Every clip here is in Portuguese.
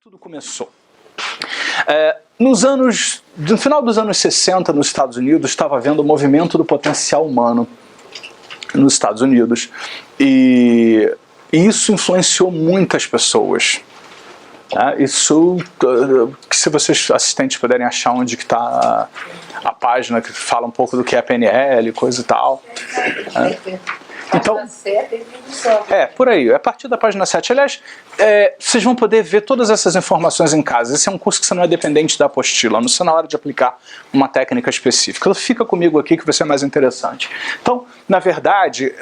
tudo começou? No final dos anos 60, nos Estados Unidos, estava havendo o movimento do potencial humano nos Estados Unidos. E isso influenciou muitas pessoas. Isso, se vocês assistentes puderem achar onde que está a página que fala um pouco do que é PNL, coisa e tal. Então, por aí, é a partir da página 7. Aliás, vocês vão poder ver todas essas informações em casa. Esse é um curso que você não é dependente da apostila, não sei na hora de aplicar uma técnica específica. Fica comigo aqui que vai ser mais interessante. Então, na verdade,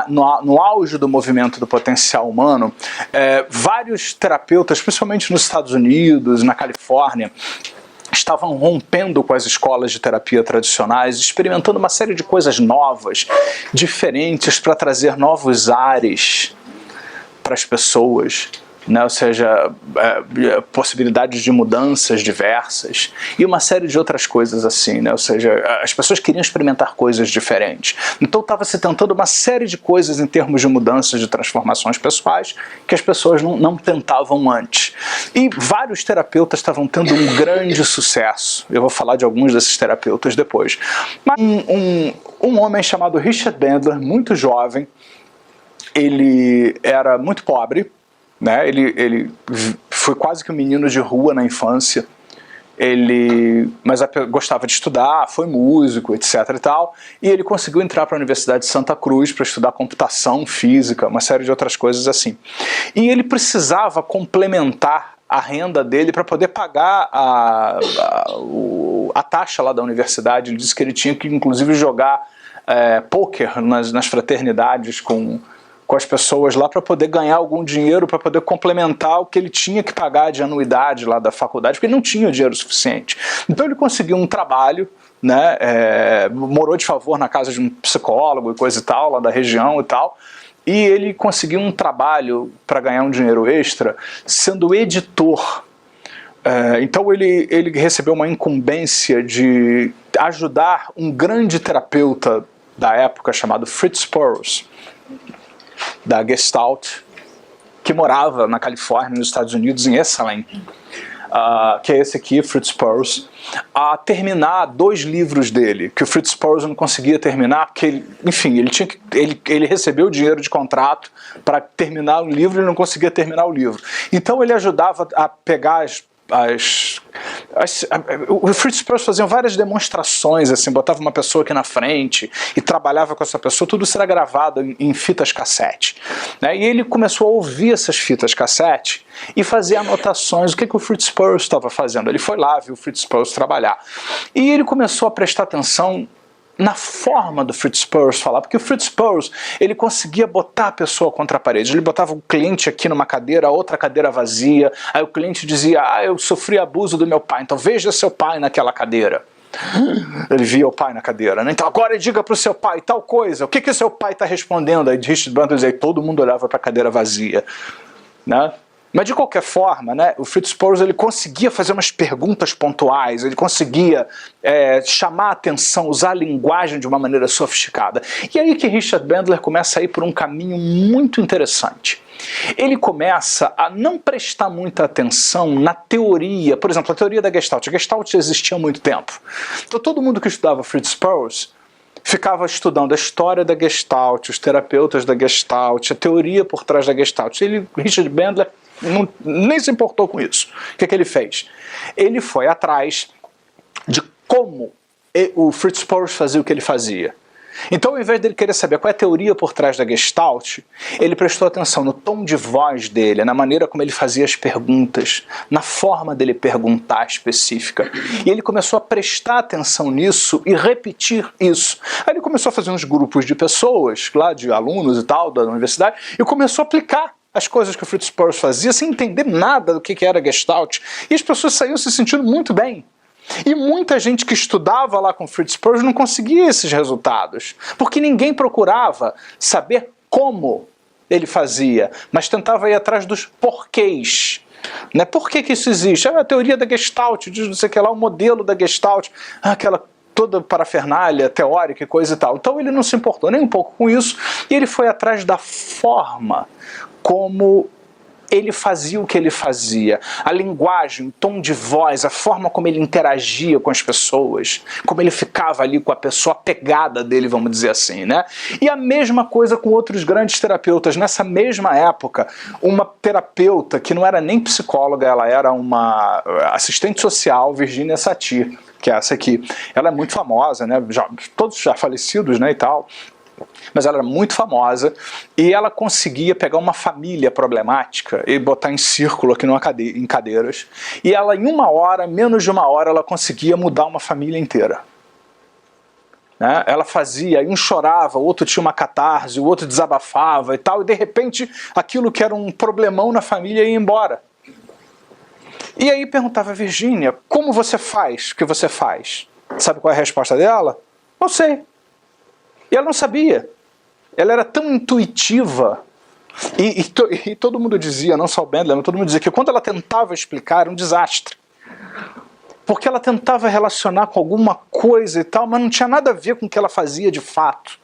no auge do movimento do potencial humano, vários terapeutas, principalmente nos Estados Unidos, na Califórnia, estavam rompendo com as escolas de terapia tradicionais, experimentando uma série de coisas novas, diferentes, para trazer novos ares para as pessoas, né? Ou seja, possibilidades de mudanças diversas e uma série de outras coisas assim, né? Ou seja, as pessoas queriam experimentar coisas diferentes. Então estava se tentando uma série de coisas em termos de mudanças, de transformações pessoais que as pessoas não tentavam antes. E vários terapeutas estavam tendo um grande sucesso. Eu vou falar de alguns desses terapeutas depois. Mas um homem chamado Richard Bandler, muito jovem, ele era muito pobre, né? Ele foi quase que um menino de rua na infância, mas gostava de estudar, foi músico, etc. e tal, e ele conseguiu entrar para a Universidade de Santa Cruz para estudar computação, física, uma série de outras coisas assim. E ele precisava complementar a renda dele para poder pagar a taxa lá da universidade. Ele disse que ele tinha que inclusive jogar pôquer nas fraternidades com as pessoas lá para poder ganhar algum dinheiro, para poder complementar o que ele tinha que pagar de anuidade lá da faculdade, porque ele não tinha dinheiro suficiente. Então ele conseguiu um trabalho, né, morou de favor na casa de um psicólogo e coisa e tal, lá da região e tal, e ele conseguiu um trabalho para ganhar um dinheiro extra sendo editor. Então ele recebeu uma incumbência de ajudar um grande terapeuta da época chamado Fritz Perls, da Gestalt, que morava na Califórnia, nos Estados Unidos, em Esalen, que é esse aqui, Fritz Perls, a terminar 2 livros dele, que o Fritz Perls não conseguia terminar, porque, ele recebeu o dinheiro de contrato para terminar o livro e não conseguia terminar o livro. Então ele ajudava a pegar o Fritz Perls fazia várias demonstrações, assim, botava uma pessoa aqui na frente e trabalhava com essa pessoa, tudo isso era gravado em fitas cassete, né? E ele começou a ouvir essas fitas cassete e fazer anotações. O que o Fritz Perls estava fazendo? Ele foi lá, viu o Fritz Perls trabalhar, e ele começou a prestar atenção na forma do Fritz Perls falar, porque o Fritz Perls, ele conseguia botar a pessoa contra a parede. Ele botava o cliente aqui numa cadeira, a outra cadeira vazia, aí o cliente dizia: eu sofri abuso do meu pai, então veja seu pai naquela cadeira. Ele via o pai na cadeira, né? Então agora diga para o seu pai tal coisa, o que o seu pai está respondendo? Aí Richard Bandler dizia, todo mundo olhava para a cadeira vazia, né? Mas de qualquer forma, né, o Fritz Perls, ele conseguia fazer umas perguntas pontuais, ele conseguia chamar a atenção, usar a linguagem de uma maneira sofisticada. E aí que Richard Bandler começa a ir por um caminho muito interessante. Ele começa a não prestar muita atenção na teoria, por exemplo, a teoria da Gestalt. A Gestalt existia há muito tempo. Então todo mundo que estudava Fritz Perls ficava estudando a história da Gestalt, os terapeutas da Gestalt, a teoria por trás da Gestalt. Richard Bandler nem se importou com isso. O que ele fez? Ele foi atrás de como o Fritz Perls fazia o que ele fazia. Então, ao invés dele querer saber qual é a teoria por trás da Gestalt, ele prestou atenção no tom de voz dele, na maneira como ele fazia as perguntas, na forma dele perguntar específica. E ele começou a prestar atenção nisso e repetir isso. Aí ele começou a fazer uns grupos de pessoas, lá de alunos e tal, da universidade, e começou a aplicar as coisas que o Fritz Perls fazia sem entender nada do que era Gestalt. E as pessoas saíam se sentindo muito bem. E muita gente que estudava lá com Fritz Perls não conseguia esses resultados, porque ninguém procurava saber como ele fazia, mas tentava ir atrás dos porquês. Né? Por que isso existe? A teoria da Gestalt, diz não sei o que lá, o modelo da Gestalt, aquela toda parafernália teórica e coisa e tal. Então ele não se importou nem um pouco com isso, e ele foi atrás da forma como ele fazia o que ele fazia. A linguagem, o tom de voz, a forma como ele interagia com as pessoas, como ele ficava ali com a pessoa pegada dele, vamos dizer assim, né? E a mesma coisa com outros grandes terapeutas. Nessa mesma época, uma terapeuta que não era nem psicóloga, ela era uma assistente social, Virginia Satir, que é essa aqui. Ela é muito famosa, né? Todos já falecidos, né, e tal. Mas ela era muito famosa e ela conseguia pegar uma família problemática e botar em círculo aqui em cadeiras, e ela em uma hora, menos de uma hora, ela conseguia mudar uma família inteira. Né? Ela fazia, um chorava, o outro tinha uma catarse, o outro desabafava e tal, e de repente aquilo que era um problemão na família ia embora. E aí perguntava a Virginia, como você faz o que você faz? Sabe qual é a resposta dela? Não sei. E ela não sabia. Ela era tão intuitiva. E todo mundo dizia, não só o Bandler, mas todo mundo dizia que quando ela tentava explicar era um desastre. Porque ela tentava relacionar com alguma coisa e tal, mas não tinha nada a ver com o que ela fazia de fato.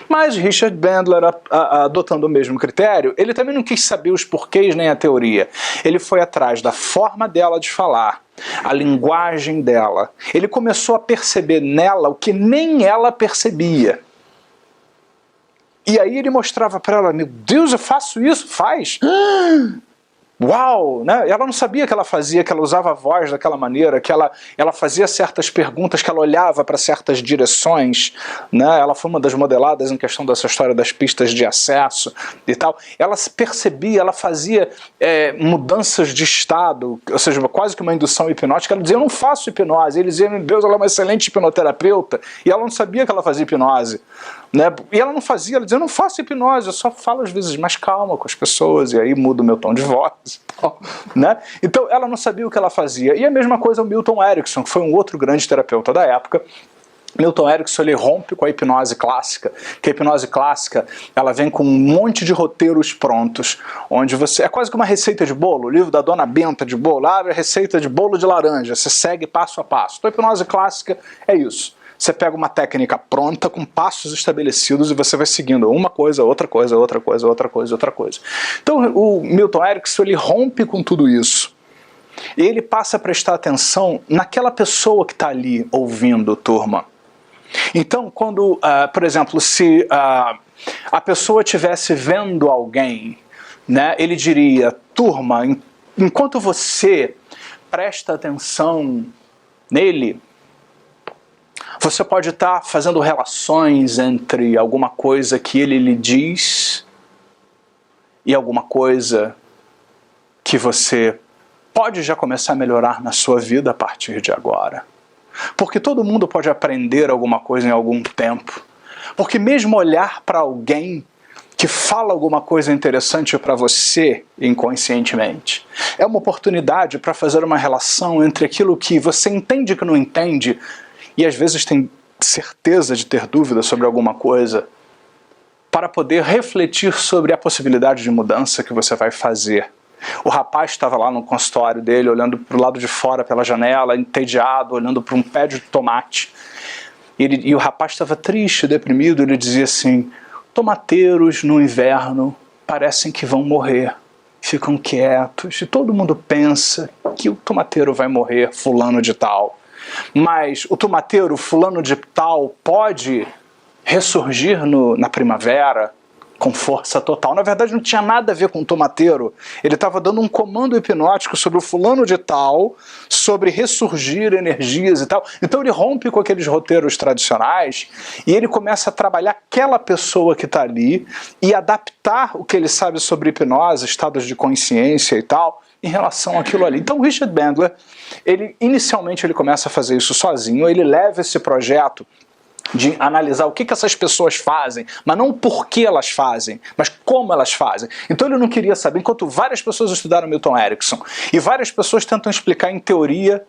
Mas Richard Bandler, adotando o mesmo critério, ele também não quis saber os porquês nem a teoria. Ele foi atrás da forma dela de falar, a linguagem dela. Ele começou a perceber nela o que nem ela percebia. E aí ele mostrava para ela, meu Deus, eu faço isso? Faz? Uau! Né? Ela não sabia que ela fazia, que ela usava a voz daquela maneira, que ela fazia certas perguntas, que ela olhava para certas direções. Né? Ela foi uma das modeladas em questão dessa história das pistas de acesso e tal. Ela se percebia, ela fazia mudanças de estado, ou seja, quase que uma indução hipnótica. Ela dizia, eu não faço hipnose. Ele dizia, meu Deus, ela é uma excelente hipnoterapeuta. E ela não sabia que ela fazia hipnose. Né? E ela não fazia, ela dizia, eu não faço hipnose, eu só falo às vezes mais calma com as pessoas, e aí mudo o meu tom de voz e tal, né? Então ela não sabia o que ela fazia. E a mesma coisa o Milton Erickson, que foi um outro grande terapeuta da época. Milton Erickson, ele rompe com a hipnose clássica, que a hipnose clássica, ela vem com um monte de roteiros prontos, onde você, é quase que uma receita de bolo, o livro da Dona Benta de bolo, abre a receita de bolo de laranja, você segue passo a passo. Então a hipnose clássica é isso. Você pega uma técnica pronta, com passos estabelecidos, e você vai seguindo uma coisa, outra coisa, outra coisa, outra coisa, outra coisa. Então o Milton Erickson, ele rompe com tudo isso. E ele passa a prestar atenção naquela pessoa que está ali ouvindo, turma. Então, quando, por exemplo, se a pessoa estivesse vendo alguém, né, ele diria, turma, enquanto você presta atenção nele, você pode estar fazendo relações entre alguma coisa que ele lhe diz e alguma coisa que você pode já começar a melhorar na sua vida a partir de agora. Porque todo mundo pode aprender alguma coisa em algum tempo. Porque mesmo olhar para alguém que fala alguma coisa interessante para você inconscientemente é uma oportunidade para fazer uma relação entre aquilo que você entende que não entende e às vezes tem certeza de ter dúvida sobre alguma coisa, para poder refletir sobre a possibilidade de mudança que você vai fazer. O rapaz estava lá no consultório dele, olhando para o lado de fora pela janela, entediado, olhando para um pé de tomate. E o rapaz estava triste, deprimido, ele dizia assim, tomateiros no inverno parecem que vão morrer, ficam quietos, e todo mundo pensa que o tomateiro vai morrer, fulano de tal. Mas o tomateiro, fulano de tal, pode ressurgir na primavera com força total. Na verdade, não tinha nada a ver com o tomateiro. Ele estava dando um comando hipnótico sobre o fulano de tal, sobre ressurgir energias e tal. Então ele rompe com aqueles roteiros tradicionais e ele começa a trabalhar aquela pessoa que está ali e adaptar o que ele sabe sobre hipnose, estados de consciência e tal, em relação àquilo ali. Então o Richard Bandler, inicialmente ele começa a fazer isso sozinho, ele leva esse projeto de analisar o que essas pessoas fazem, mas não o porquê elas fazem, mas como elas fazem. Então ele não queria saber, enquanto várias pessoas estudaram Milton Erickson, e várias pessoas tentam explicar em teoria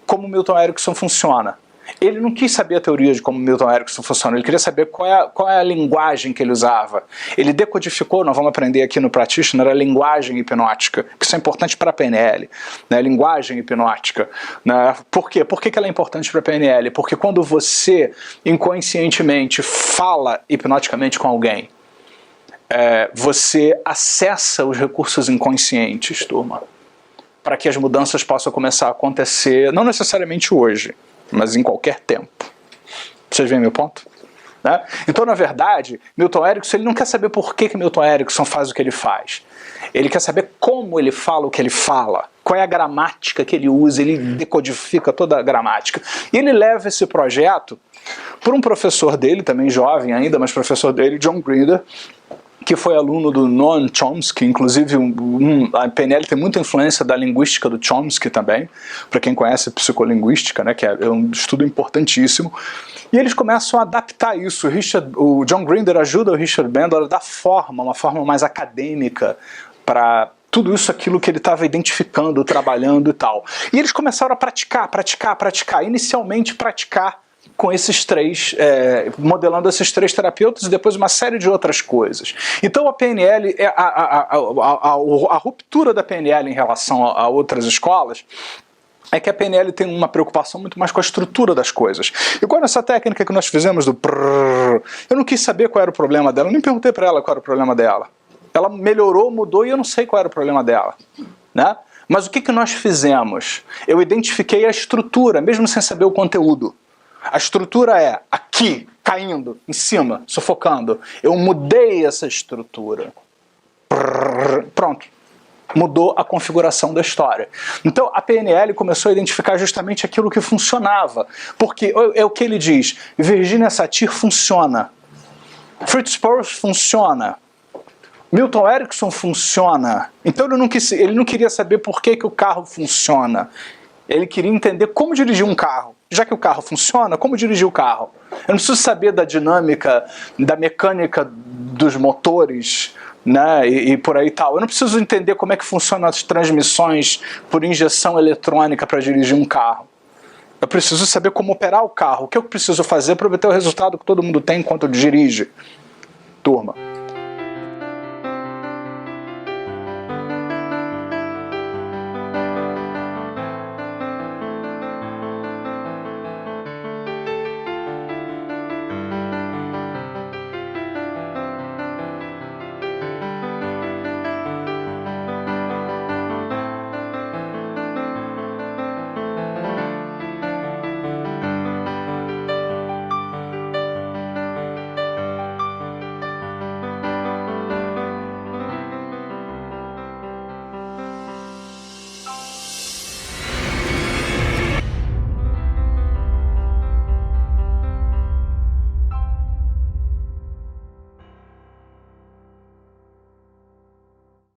como Milton Erickson funciona. Ele não quis saber a teoria de como Milton Erickson funciona, ele queria saber qual é a linguagem que ele usava. Ele decodificou, nós vamos aprender aqui no Practitioner, a linguagem hipnótica, que isso é importante para a PNL, né? Linguagem hipnótica. Né? Por quê? Por que ela é importante para a PNL? Porque quando você inconscientemente fala hipnoticamente com alguém, você acessa os recursos inconscientes, turma, para que as mudanças possam começar a acontecer, não necessariamente hoje, mas em qualquer tempo. Vocês veem meu ponto? Né? Então, na verdade, Milton Erickson ele não quer saber por que Milton Erickson faz o que ele faz. Ele quer saber como ele fala o que ele fala, qual é a gramática que ele usa, ele decodifica toda a gramática. E ele leva esse projeto por um professor dele, também jovem ainda, mas professor dele, John Grinder, que foi aluno do Noam Chomsky, inclusive a PNL tem muita influência da linguística do Chomsky também, para quem conhece psicolinguística, né, que é um estudo importantíssimo. E eles começam a adaptar isso. O John Grinder ajuda o Richard Bandler a dar uma forma mais acadêmica para tudo isso, aquilo que ele estava identificando, trabalhando e tal. E eles começaram a praticar, inicialmente praticar com esses três, modelando esses três terapeutas e depois uma série de outras coisas. Então a PNL, a ruptura da PNL em relação a outras escolas, é que a PNL tem uma preocupação muito mais com a estrutura das coisas. Igual nessa técnica que nós fizemos do prrr, eu não quis saber qual era o problema dela, eu nem perguntei para ela qual era o problema dela. Ela melhorou, mudou e eu não sei qual era o problema dela, né? Mas o que nós fizemos? Eu identifiquei a estrutura, mesmo sem saber o conteúdo. A estrutura é aqui, caindo, em cima, sufocando. Eu mudei essa estrutura. Pronto. Mudou a configuração da história. Então a PNL começou a identificar justamente aquilo que funcionava. Porque é o que ele diz, Virginia Satir funciona, Fritz Perls funciona, Milton Erickson funciona. Então ele não queria saber por que o carro funciona. Ele queria entender como dirigir um carro. Já que o carro funciona, como dirigir o carro? Eu não preciso saber da dinâmica, da mecânica dos motores, né, e por aí tal. Eu não preciso entender como é que funcionam as transmissões por injeção eletrônica para dirigir um carro. Eu preciso saber como operar o carro. O que eu preciso fazer para obter o resultado que todo mundo tem enquanto dirige? Turma.